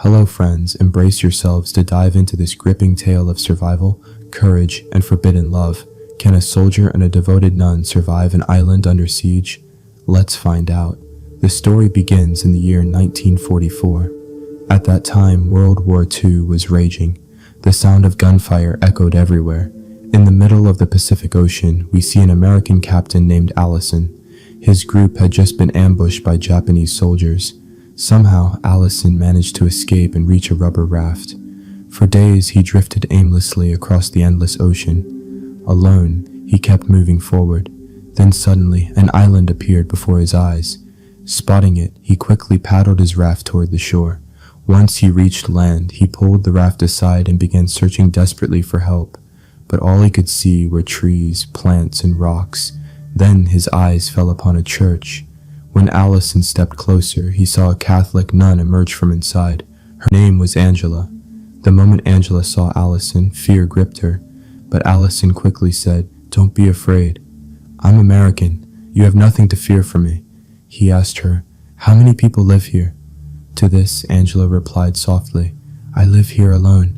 Hello friends, embrace yourselves to dive into this gripping tale of survival, courage, and forbidden love. Can a soldier and a devoted nun survive an island under siege? Let's find out. The story begins in the year 1944. At that time, World War II was raging. The sound of gunfire echoed everywhere. In the middle of the Pacific Ocean, we see an American captain named Allison. His group had just been ambushed by Japanese soldiers. Somehow, Allison managed to escape and reach a rubber raft. For days, he drifted aimlessly across the endless ocean. Alone, he kept moving forward. Then suddenly, an island appeared before his eyes. Spotting it, he quickly paddled his raft toward the shore. Once he reached land, he pulled the raft aside and began searching desperately for help. But all he could see were trees, plants, and rocks. Then his eyes fell upon a church. When Allison stepped closer, he saw a Catholic nun emerge from inside. Her name was Angela. The moment Angela saw Allison, fear gripped her. But Allison quickly said, "Don't be afraid. I'm American. You have nothing to fear from me." He asked her, "How many people live here?" To this, Angela replied softly, "I live here alone."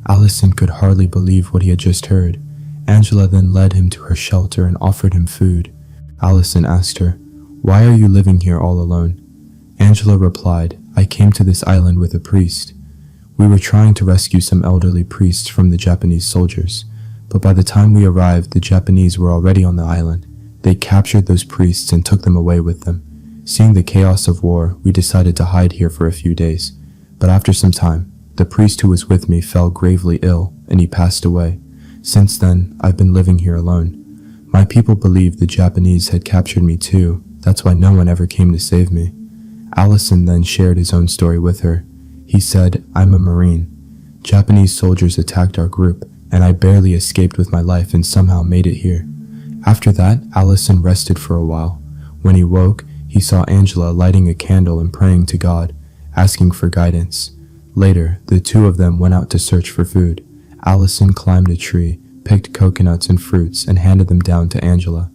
Allison could hardly believe what he had just heard. Angela then led him to her shelter and offered him food. Allison asked her, "Why are you living here all alone?" Angela replied, "I came to this island with a priest. We were trying to rescue some elderly priests from the Japanese soldiers, but by the time we arrived, the Japanese were already on the island. They captured those priests and took them away with them. Seeing the chaos of war, we decided to hide here for a few days. But after some time, the priest who was with me fell gravely ill, and he passed away. Since then, I've been living here alone. My people believed the Japanese had captured me too. That's why no one ever came to save me." Allison then shared his own story with her. He said, "I'm a Marine. Japanese soldiers attacked our group, and I barely escaped with my life and somehow made it here." After that, Allison rested for a while. When he woke, he saw Angela lighting a candle and praying to God, asking for guidance. Later, the two of them went out to search for food. Allison climbed a tree, picked coconuts and fruits, and handed them down to Angela.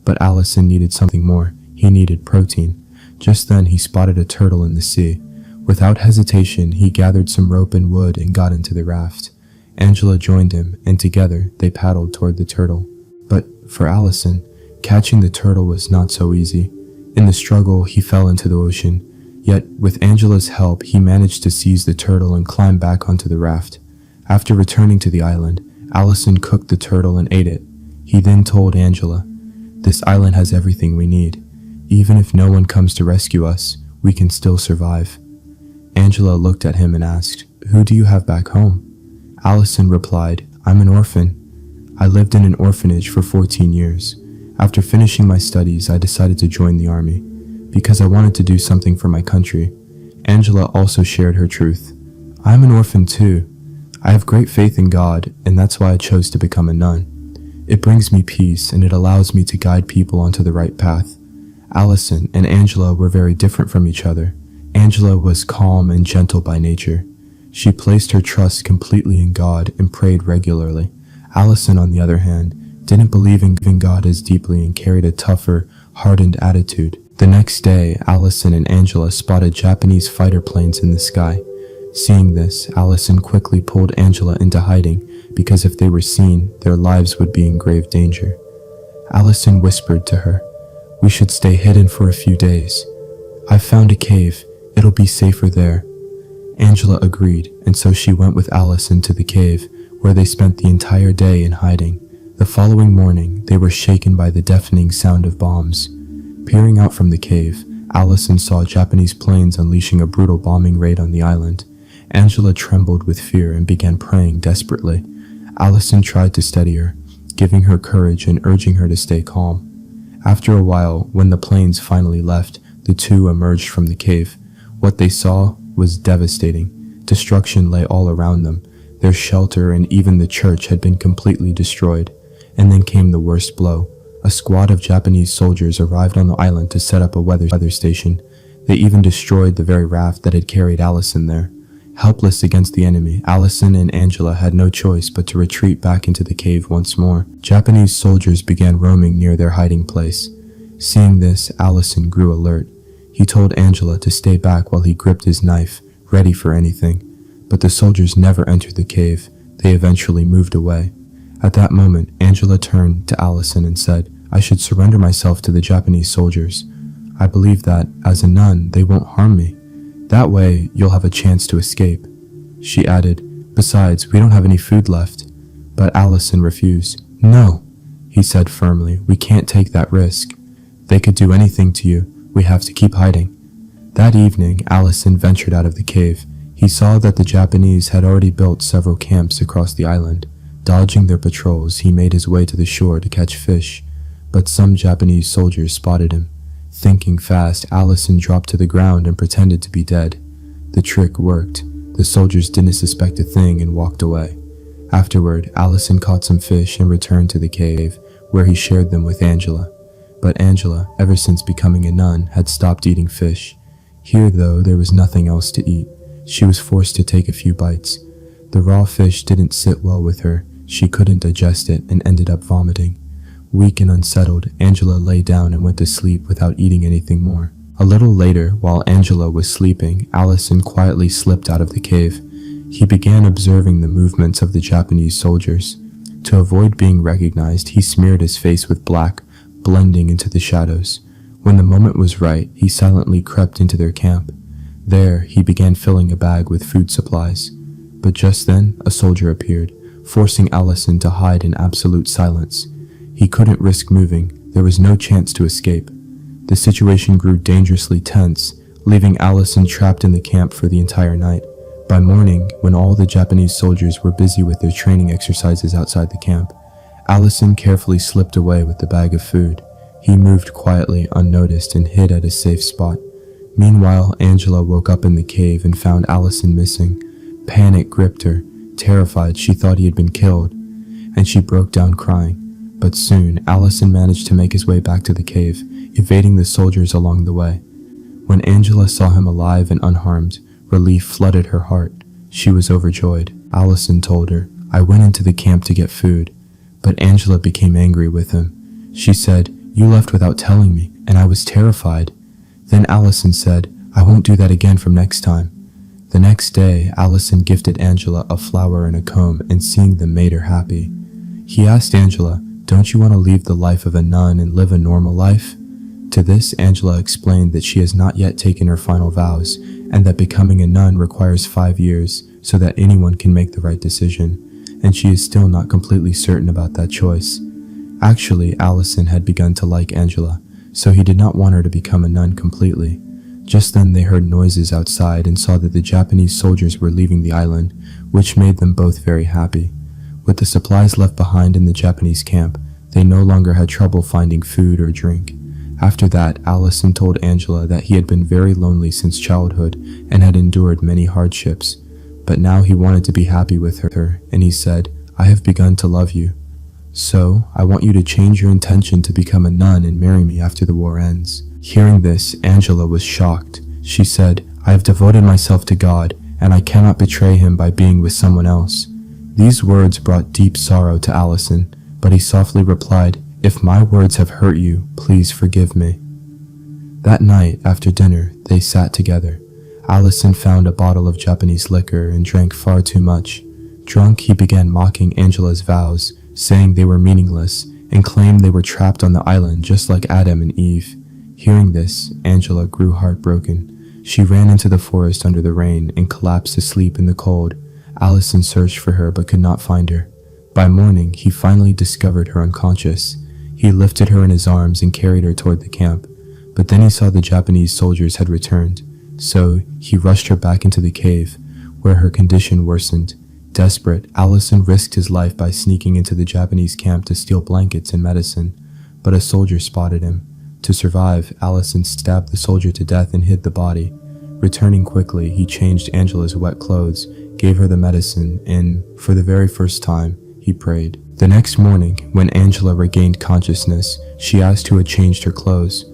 But Allison needed something more. He needed protein. Just then he spotted a turtle in the sea. Without hesitation, he gathered some rope and wood and got into the raft. Angela joined him, and together they paddled toward the turtle. But for Allison, catching the turtle was not so easy. In the struggle, he fell into the ocean. Yet, with Angela's help, he managed to seize the turtle and climb back onto the raft. After returning to the island, Allison cooked the turtle and ate it. He then told Angela, "This island has everything we need. Even if no one comes to rescue us, we can still survive." Angela looked at him and asked, "Who do you have back home?" Allison replied, "I'm an orphan. I lived in an orphanage for 14 years. After finishing my studies, I decided to join the army because I wanted to do something for my country." Angela also shared her truth. "I'm an orphan too. I have great faith in God, and that's why I chose to become a nun. It brings me peace, and it allows me to guide people onto the right path." Allison and Angela were very different from each other. Angela was calm and gentle by nature. She placed her trust completely in God and prayed regularly. Allison, on the other hand, didn't believe in God as deeply and carried a tougher, hardened attitude. The next day, Allison and Angela spotted Japanese fighter planes in the sky. Seeing this, Allison quickly pulled Angela into hiding because if they were seen, their lives would be in grave danger. Allison whispered to her, "We should stay hidden for a few days. I've found a cave. It'll be safer there." Angela agreed, and so she went with Allison to the cave, where they spent the entire day in hiding. The following morning, they were shaken by the deafening sound of bombs. Peering out from the cave, Allison saw Japanese planes unleashing a brutal bombing raid on the island. Angela trembled with fear and began praying desperately. Allison tried to steady her, giving her courage and urging her to stay calm. After a while, when the planes finally left, the two emerged from the cave. What they saw was devastating. Destruction lay all around them. Their shelter and even the church had been completely destroyed. And then came the worst blow. A squad of Japanese soldiers arrived on the island to set up a weather station. They even destroyed the very raft that had carried Allison there. Helpless against the enemy, Allison and Angela had no choice but to retreat back into the cave once more. Japanese soldiers began roaming near their hiding place. Seeing this, Allison grew alert. He told Angela to stay back while he gripped his knife, ready for anything. But the soldiers never entered the cave. They eventually moved away. At that moment, Angela turned to Allison and said, "I should surrender myself to the Japanese soldiers. I believe that, as a nun, they won't harm me. That way, you'll have a chance to escape." She added, "Besides, we don't have any food left." But Allison refused. "No," he said firmly, "we can't take that risk. They could do anything to you. We have to keep hiding." That evening, Allison ventured out of the cave. He saw that the Japanese had already built several camps across the island. Dodging their patrols, he made his way to the shore to catch fish, but some Japanese soldiers spotted him. Thinking fast, Allison dropped to the ground and pretended to be dead. The trick worked. The soldiers didn't suspect a thing and walked away. Afterward, Allison caught some fish and returned to the cave, where he shared them with Angela. But Angela, ever since becoming a nun, had stopped eating fish. Here, though, there was nothing else to eat. She was forced to take a few bites. The raw fish didn't sit well with her. She couldn't digest it and ended up vomiting. Weak and unsettled, Angela lay down and went to sleep without eating anything more. A little later, while Angela was sleeping, Allison quietly slipped out of the cave. He began observing the movements of the Japanese soldiers. To avoid being recognized, he smeared his face with black, blending into the shadows. When the moment was right, he silently crept into their camp. There, he began filling a bag with food supplies. But just then, a soldier appeared, forcing Allison to hide in absolute silence. He couldn't risk moving. There was no chance to escape. The situation grew dangerously tense, leaving Allison trapped in the camp for the entire night. By morning, when all the Japanese soldiers were busy with their training exercises outside the camp, Allison carefully slipped away with the bag of food. He moved quietly, unnoticed, and hid at a safe spot. Meanwhile, Angela woke up in the cave and found Allison missing. Panic gripped her. Terrified, she thought he had been killed, and she broke down crying. But soon, Allison managed to make his way back to the cave, evading the soldiers along the way. When Angela saw him alive and unharmed, relief flooded her heart. She was overjoyed. Allison told her, "I went into the camp to get food." But Angela became angry with him. She said, "You left without telling me, and I was terrified." Then Allison said, "I won't do that again from next time." The next day, Allison gifted Angela a flower and a comb, and seeing them made her happy. He asked Angela, "Don't you want to leave the life of a nun and live a normal life?" To this, Angela explained that she has not yet taken her final vows, and that becoming a nun requires 5 years so that anyone can make the right decision, and she is still not completely certain about that choice. Actually, Allison had begun to like Angela, so he did not want her to become a nun completely. Just then they heard noises outside and saw that the Japanese soldiers were leaving the island, which made them both very happy. With the supplies left behind in the Japanese camp, they no longer had trouble finding food or drink. After that, Allison told Angela that he had been very lonely since childhood and had endured many hardships. But now he wanted to be happy with her, and he said, "I have begun to love you. So, I want you to change your intention to become a nun and marry me after the war ends." Hearing this, Angela was shocked. She said, "I have devoted myself to God, and I cannot betray him by being with someone else." These words brought deep sorrow to Allison, but he softly replied, "If my words have hurt you, please forgive me." That night, after dinner, they sat together. Allison found a bottle of Japanese liquor and drank far too much. Drunk, he began mocking Angela's vows, saying they were meaningless, and claimed they were trapped on the island just like Adam and Eve. Hearing this, Angela grew heartbroken. She ran into the forest under the rain and collapsed asleep in the cold. Allison searched for her but could not find her. By morning, he finally discovered her unconscious. He lifted her in his arms and carried her toward the camp. But then he saw the Japanese soldiers had returned, so he rushed her back into the cave, where her condition worsened. Desperate, Allison risked his life by sneaking into the Japanese camp to steal blankets and medicine, but a soldier spotted him. To survive, Allison stabbed the soldier to death and hid the body. Returning quickly, he changed Angela's wet clothes, gave her the medicine, and, for the very first time, he prayed. The next morning, when Angela regained consciousness, she asked who had changed her clothes.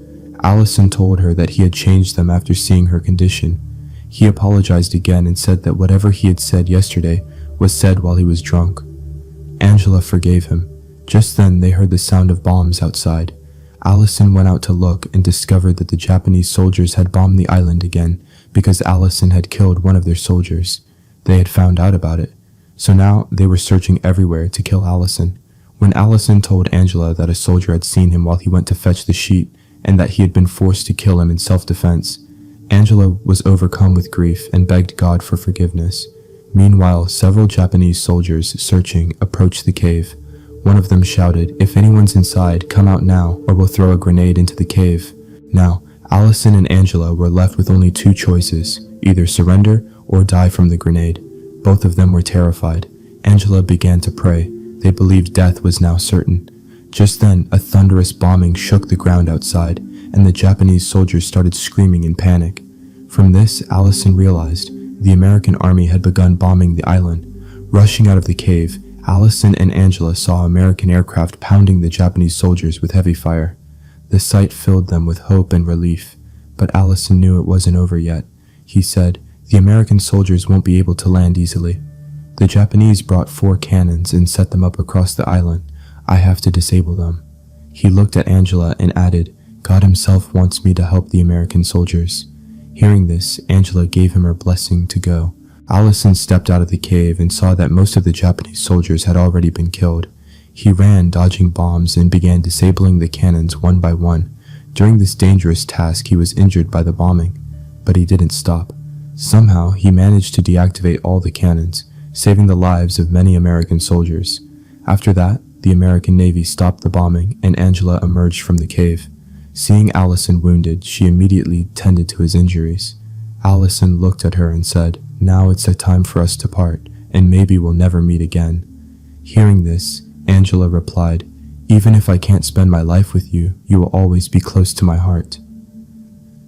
Allison told her that he had changed them after seeing her condition. He apologized again and said that whatever he had said yesterday was said while he was drunk. Angela forgave him. Just then, they heard the sound of bombs outside. Allison went out to look and discovered that the Japanese soldiers had bombed the island again, because Allison had killed one of their soldiers. They had found out about it, so now they were searching everywhere to kill Allison. When Allison told Angela that a soldier had seen him while he went to fetch the sheet and that he had been forced to kill him in self-defense, Angela was overcome with grief and begged God for forgiveness. Meanwhile, several Japanese soldiers searching approached the cave. One of them shouted, "If anyone's inside, come out now, or we'll throw a grenade into the cave." Now, Allison and Angela were left with only two choices, either surrender or die from the grenade. Both of them were terrified. Angela began to pray. They believed death was now certain. Just then, a thunderous bombing shook the ground outside, and the Japanese soldiers started screaming in panic. From this, Allison realized the American army had begun bombing the island. Rushing out of the cave, Allison and Angela saw American aircraft pounding the Japanese soldiers with heavy fire. The sight filled them with hope and relief, but Allison knew it wasn't over yet. He said, "The American soldiers won't be able to land easily." The Japanese brought 4 cannons and set them up across the island. "I have to disable them." He looked at Angela and added, "God himself wants me to help the American soldiers." Hearing this, Angela gave him her blessing to go. Allison stepped out of the cave and saw that most of the Japanese soldiers had already been killed. He ran, dodging bombs, and began disabling the cannons one by one. During this dangerous task, he was injured by the bombing, but he didn't stop. Somehow, he managed to deactivate all the cannons, saving the lives of many American soldiers. After that, the American Navy stopped the bombing, and Angela emerged from the cave. Seeing Allison wounded, she immediately tended to his injuries. Allison looked at her and said, "Now it's a time for us to part, and maybe we'll never meet again." Hearing this, Angela replied, "Even if I can't spend my life with you, you will always be close to my heart."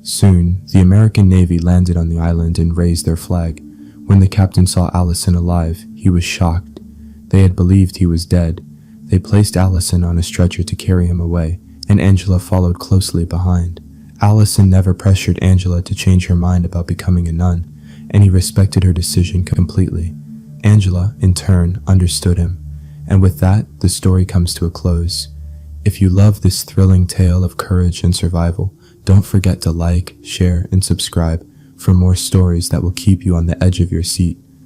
Soon, the American Navy landed on the island and raised their flag. When the captain saw Allison alive, he was shocked. They had believed he was dead. They placed Allison on a stretcher to carry him away, and Angela followed closely behind. Allison never pressured Angela to change her mind about becoming a nun, and he respected her decision completely. Angela, in turn, understood him. And with that, the story comes to a close. If you love this thrilling tale of courage and survival, don't forget to like, share, and subscribe for more stories that will keep you on the edge of your seat.